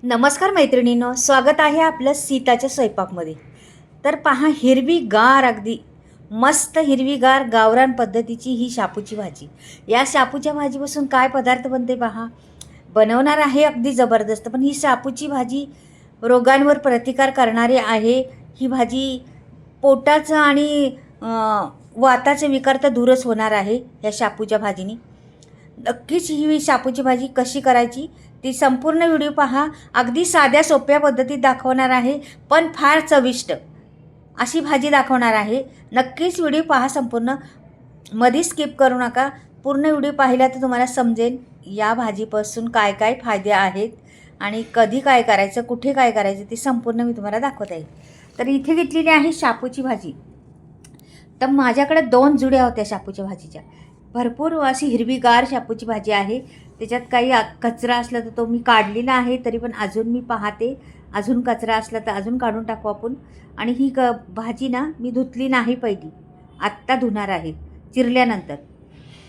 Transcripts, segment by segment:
नमस्कार मैत्रिणींनो, स्वागत आहे आपलं सीताच्या स्वयंपाकमध्ये. तर पहा, हिरवीगार, अगदी मस्त हिरवीगार गावरान पद्धतीची ही शापूची भाजी. या शापूच्या भाजीपासून काय पदार्थ बनते पहा. बनवणार आहे अगदी जबरदस्त, पण ही शापूची भाजी रोगांवर प्रतिकार करणारी आहे. ही भाजी पोटाचं आणि वाताचे विकार तर दूरच होणार आहे या शापूच्या भाजीने. नक्कीच ही शापूची भाजी कशी करायची ती संपूर्ण व्हिडिओ पहा. अगदी साध्या सोप्या पद्धतीत दाखवणार आहे, पण फार चविष्ट अशी भाजी दाखवणार आहे. नक्कीच व्हिडिओ पहा संपूर्ण, मध्ये स्किप करू नका. पूर्ण व्हिडिओ पाहिला तर तुम्हाला समजेल या भाजीपासून काय काय फायदे आहेत आणि कधी काय करायचं, कुठे काय करायचं ते संपूर्ण मी तुम्हाला दाखवत आहे. तर इथे घेतलेली आहे शापूची भाजी. तर माझ्याकडे 2 जुड्या होत्या शापूच्या भाजीच्या. भरपूर अशी हिरवीगार शापूची भाजी आहे. त्याच्यात काही कचरा असला तर तो मी काढलेला आहे, तरी पण अजून मी पाहते अजून कचरा असला तर अजून काढून टाकू आपण. आणि ही भाजी ना मी धुतली नाही पहिली, आत्ता धुणार आहे चिरल्यानंतर.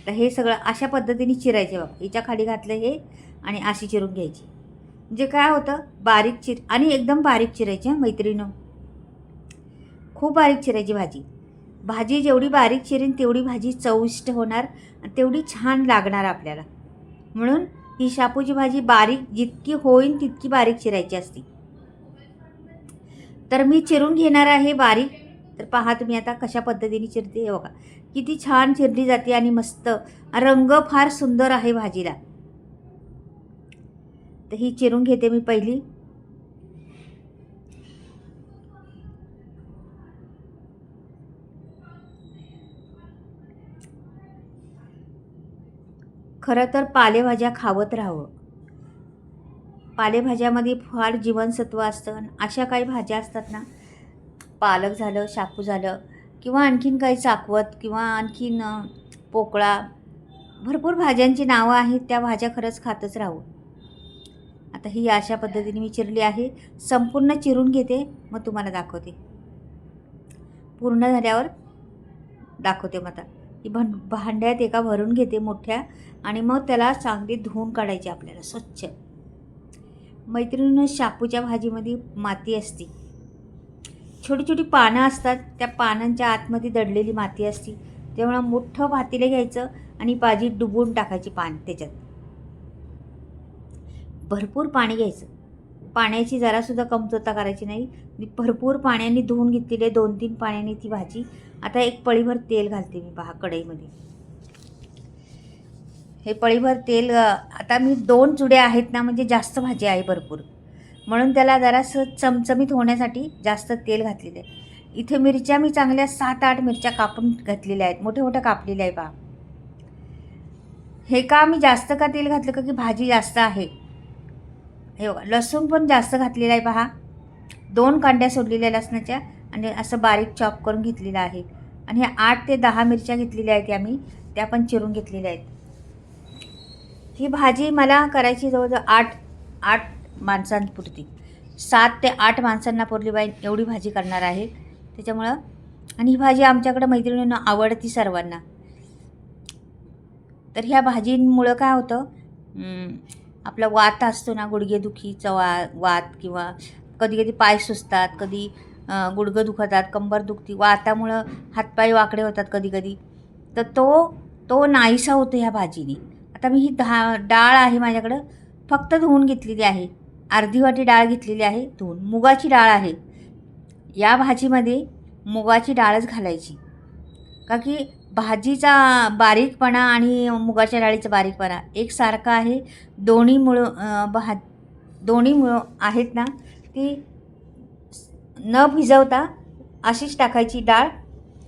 तर हे सगळं अशा पद्धतीने चिरायचे बघा. हिच्या खाली घातलं हे आणि अशी चिरून घ्यायची. म्हणजे काय होतं, बारीक आणि एकदम बारीक चिरायची मैत्रिणीनो, खूप बारीक चिरायची भाजी. भाजी जेवढी बारीक चिरेन तेवढी भाजी चविष्ट होणार आणि तेवढी छान लागणार आपल्याला. म्हणून ही शापूची भाजी बारीक जितकी होईल तितकी बारीक चिरायची असते. तर मी चिरून घेणार आहे बारीक. तर पहा तुम्ही आता कशा पद्धतीने चिरते हे बघा. किती छान चिरली जाते आणि मस्त रंग फार सुंदर आहे भाजीला. तर ही चिरून घेते मी पहिली. खरं तर पालेभाज्या खावत राहावं. पालेभाज्यामध्ये फार जीवनसत्व असतं. अशा काही भाज्या असतात ना, पालक झालं, शापू झालं, किंवा आणखीन काही चाकवत, किंवा आणखीन पोकळा, भरपूर भाज्यांची नावं आहेत. त्या भाज्या खरंच खातच राहावं. आता ही अशा पद्धतीने मी चिरली आहे. संपूर्ण चिरून घेते, मग तुम्हाला दाखवते. पूर्ण झाल्यावर दाखवते. मग आता ही भांड्यात एका भरून घेते मोठ्या, आणि मग त्याला चांगली धुवून काढायची आपल्याला स्वच्छ. मैत्रिणींनो, शापूच्या भाजीमध्ये माती असते. छोटी छोटी पानं असतात, त्या पानांच्या आतमध्ये दडलेली माती असते. त्यामुळं मोठं पातेलं घ्यायचं आणि भाजी डुबवून टाकायची पान त्याच्यात. भरपूर पाणी घ्यायचं. पाण्याची जरासुद्धा कमतरता करायची नाही. भरपूर पाण्याने धुवून घेतलेली आहे, 2-3 पाण्याने ती भाजी. आता एक पळीभर तेल घालते मी पहा कढईमध्ये. हे पळीभर तेल. आता मी 2 जुड्या आहेत ना, म्हणजे जास्त भाजी आहे भरपूर, म्हणून त्याला जरासं चमचमीत होण्यासाठी जास्त तेल घातलेलं आहे. इथे मिरच्या मी चांगल्या 7-8 मिरच्या कापून घातलेल्या आहेत, मोठ्या मोठ्या कापलेल्या आहे पहा. हे का मी जास्त का तेल घातलं का की भाजी जास्त आहे. हे बघा, लसूण पण जास्त घातलेला आहे पहा. 2 कांड्या सोडलेल्या लसणाच्या आणि असं बारीक चॉप करून घेतलेलं आहे. आणि ह्या 8 ते 10 मिरच्या घेतलेल्या आहेत आम्ही, त्या पण चिरून घेतलेल्या आहेत. ही भाजी मला करायची जवळजवळ 8 माणसांपुरती. 7 ते 8 माणसांना पुरली पाहिजे एवढी भाजी करणार आहे. त्याच्यामुळं, आणि ही भाजी आमच्याकडं मैत्रिणींना आवडती सर्वांना. तर ह्या भाजींमुळं काय होतं, आपला वात असतो ना, गुडघेदुखीचा वात, किंवा कधी कधी पाय सुचतात, कधी गुडघं दुखतात, कंबर दुखती, वातामुळं हातपाय वाकडे होतात कधी कधी. तर तो नाहीसा होतो ह्या भाजीने. आता मी ही डाळ आहे माझ्याकडं, फक्त धुवून घेतलेली आहे. अर्धी वाटी डाळ घेतलेली आहे धुवून. मुगाची डाळ आहे. या भाजीमध्ये मुगाची डाळच घालायची, का की भाजीचा बारीकपणा आणि मुगाच्या डाळीचा बारीकपणा एकसारखा आहे. दोन्ही मुळं आहेत ना, ती न भिजवता अशीच टाकायची डाळ,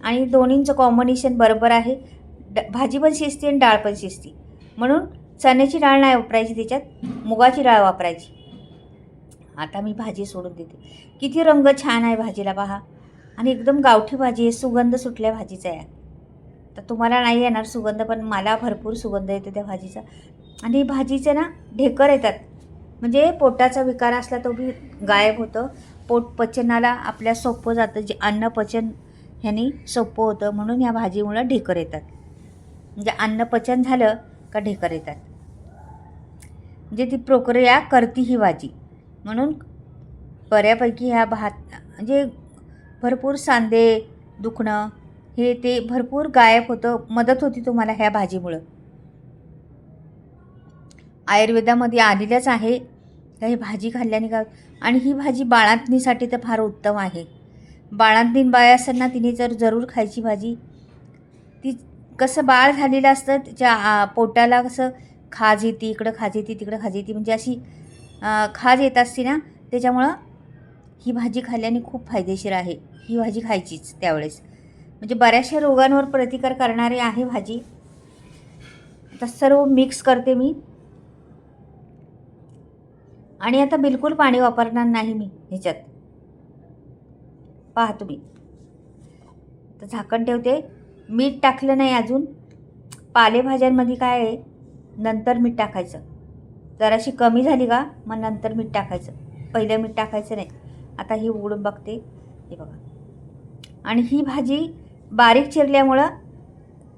आणि दोन्हींचं कॉम्बिनेशन बरोबर आहे. भाजी पण शिजते आणि डाळ पण शिजते. म्हणून चण्याची डाळ नाही वापरायची, त्याच्यात मुगाची डाळ वापरायची. आता मी भाजी सोडून देते. किती रंग छान आहे भाजीला पहा, आणि एकदम गावठी भाजी आहे. सुगंध सुटल्या भाजीचा आहे. तर तुम्हाला नाही येणार सुगंध, पण मला भरपूर सुगंध येतो त्या भाजीचा. आणि भाजीचे ना ढेकर येतात, म्हणजे पोटाचा विकार असला तो बी गायब होतं. पोट पचनाला आपल्या सोपं जातं, जे अन्न पचन ह्यानी सोपं होतं. म्हणून ह्या भाजीमुळं ढेकर येतात. म्हणजे अन्न पचन झालं का ढेकर येतात. म्हणजे ती प्रक्रिया करती ही भाजी. म्हणून बऱ्यापैकी ह्या म्हणजे भरपूर सांधे दुखणं हे ते भरपूर गायब होतं, मदत होती तुम्हाला ह्या भाजीमुळं. आयुर्वेदामध्ये आलेलंच आहे ही भाजी खाल्ल्याने का. आणि ही भाजी बाळंतणीसाठी तर फार उत्तम आहे. बाळंतीण बाळ असताना तिने जरूर खायची भाजी. ती कसं बाळ झालेलं असतं त्याच्या पोटाला कसं खाज येते, इकडं खाज येते तिकडं खाज येते, म्हणजे अशी खाज येत असते ना, त्याच्यामुळं ही भाजी खाल्ल्याने खूप फायदेशीर आहे. ही भाजी खायचीच त्यावेळेस, म्हणजे बऱ्याचशा रोगांवर प्रतिकार करणारी आहे भाजी. आता सर्व मिक्स करते मी आणि आता बिलकुल पाणी वापरणार नाही मी ह्याच्यात. पहा तुम्ही, तर झाकण ठेवते. मीठ टाकलं नाही अजून. पालेभाज्यांमध्ये काय आहे, नंतर मीठ टाकायचं. जराशी कमी झाली का मग नंतर मीठ टाकायचं, पहिलं मीठ टाकायचं नाही. आता ही उघडून बघते, हे बघा. आणि ही भाजी बारीक चिरल्यामुळं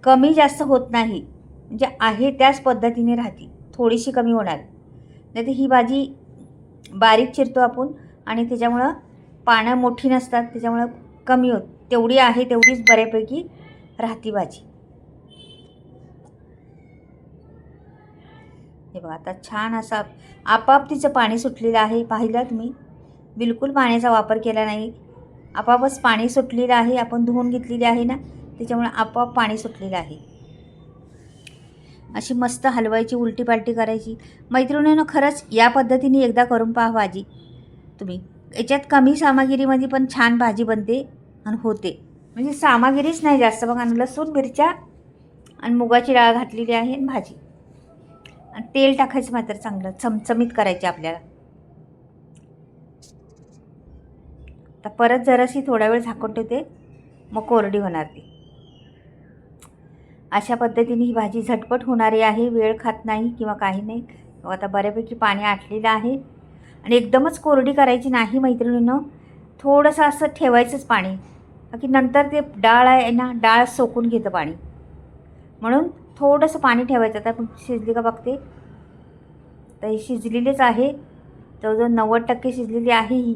कमी जास्त होत नाही, म्हणजे आहे त्याच पद्धतीने राहते, थोडीशी कमी होणार. नाही तर ही भाजी बारीक चिरतो आपण आणि त्याच्यामुळं पानं मोठी नसतात, त्याच्यामुळं कमी होत. तेवढी आहे तेवढीच बऱ्यापैकी राहती भाजी. हे बघा, आता छान असा आपाप तिचं पाणी सुटलेलं आहे. पाहिलं तुम्ही, बिलकुल पाण्याचा वापर केला नाही, आपापच पाणी सुटलेलं आहे. आपण धुवून घेतलेली आहे ना, त्याच्यामुळे आपोआप पाणी सुटलेलं आहे. अशी मस्त हलवायची, उलटी पालटी करायची. मैत्रिणींनो, खरंच या पद्धतीने एकदा करून पहा भाजी तुम्ही. याच्यात कमी सामग्रीमध्ये पण छान भाजी बनते आणि होते, म्हणजे सामग्रीच नाही जास्त. बघा, लसूण मिरच्या आणि मुगाची डाळ घातलेली आहे आणि भाजी, आणि तेल टाकायचं मात्र चांगलं चमचमीत करायचे आपल्याला. तर परत जराशी थोडा वेळ झाकून ठेवते, मग कोरडी होणार ती. अशा पद्धतीने ही भाजी झटपट होणारी आहे, वेळ खात नाही किंवा काही नाही. आता बऱ्यापैकी पाणी आटलेलं आहे आणि एकदमच कोरडी करायची नाही मैत्रिणींनो, थोडंसं असं ठेवायचंच पाणी, की नंतर ते डाळ आहे ना, डाळ सोकून घेतं पाणी, म्हणून थोडंसं पाणी ठेवायचं. आता आपण शिजली का बघते, तर ही शिजलेलीच आहे, जवळजवळ 90% शिजलेली आहे ही.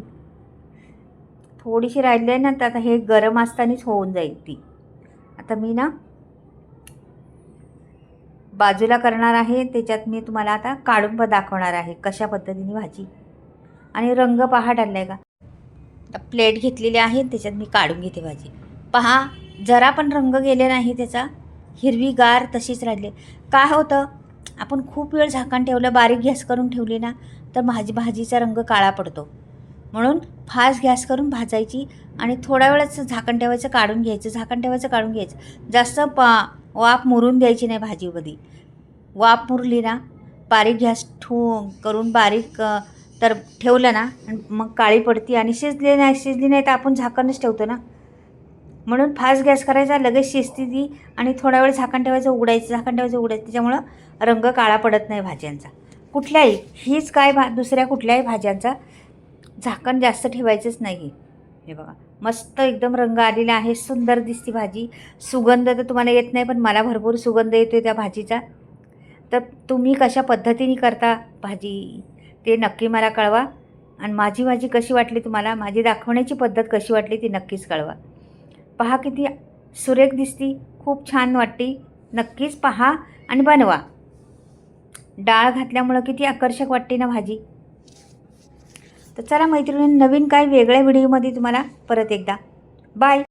थोडीशी राहिली आहे ना, तर आता हे गरम असतानाच होऊन जाईल ती. आता मी ना बाजूला करणार आहे, त्याच्यात मी तुम्हाला आता काढून दाखवणार आहे कशा पद्धतीने भाजी. आणि रंग पहा टाकला आहे का. आता प्लेट घेतलेली आहे, त्याच्यात मी काढून घेते भाजी. पहा, जरा पण रंग गेले नाही त्याचा, हिरवीगार तशीच राहिली. काय होतं, आपण खूप वेळ झाकण ठेवलं, बारीक गॅस करून ठेवली ना, तर भाजीचा रंग काळा पडतो. म्हणून फास्ट गॅस करून भाजायची आणि थोड्या वेळच झाकण ठेवायचं, काढून घ्यायचं, झाकण ठेवायचं, काढून घ्यायचं. जास्त वाफ मुरून द्यायची नाही भाजीमध्ये. वाफ मुरली ना, बारीक गॅस करून बारीक तर ठेवलं ना, मग काळी पडती आणि शिजली नाही तर आपण झाकणच ठेवतो ना. म्हणून फास्ट गॅस करायचा, लगेच शिजती ती आणि थोडा वेळ झाकण ठेवायचं, उघडायचं, झाकण ठेवायचं, उघडायचं. त्याच्यामुळं रंग काळा पडत नाही भाज्यांचा कुठल्याही. हीच काय दुसऱ्या कुठल्याही भाज्यांचा झाकण जास्त ठेवायचंच नाही. हे बघा, मस्त एकदम रंग आलेला आहे, सुंदर दिसती भाजी. सुगंध तर तुम्हाला येत नाही, पण मला भरपूर सुगंध येतो त्या भाजीचा. तर तुम्ही कशा पद्धतीने करता भाजी ते नक्की मला कळवा. आणि माझी भाजी कशी वाटली तुम्हाला, माझी दाखवण्याची पद्धत कशी वाटली ती नक्कीच कळवा. पहा किती सुरेख दिसती, खूप छान वाटते. नक्कीच पहा आणि बनवा. डाळ घातल्यामुळं किती आकर्षक वाटते ना भाजी. तर चला मैत्रिणी, नवीन काय वेगळ्या व्हिडिओमध्ये तुम्हाला परत एकदा बाय.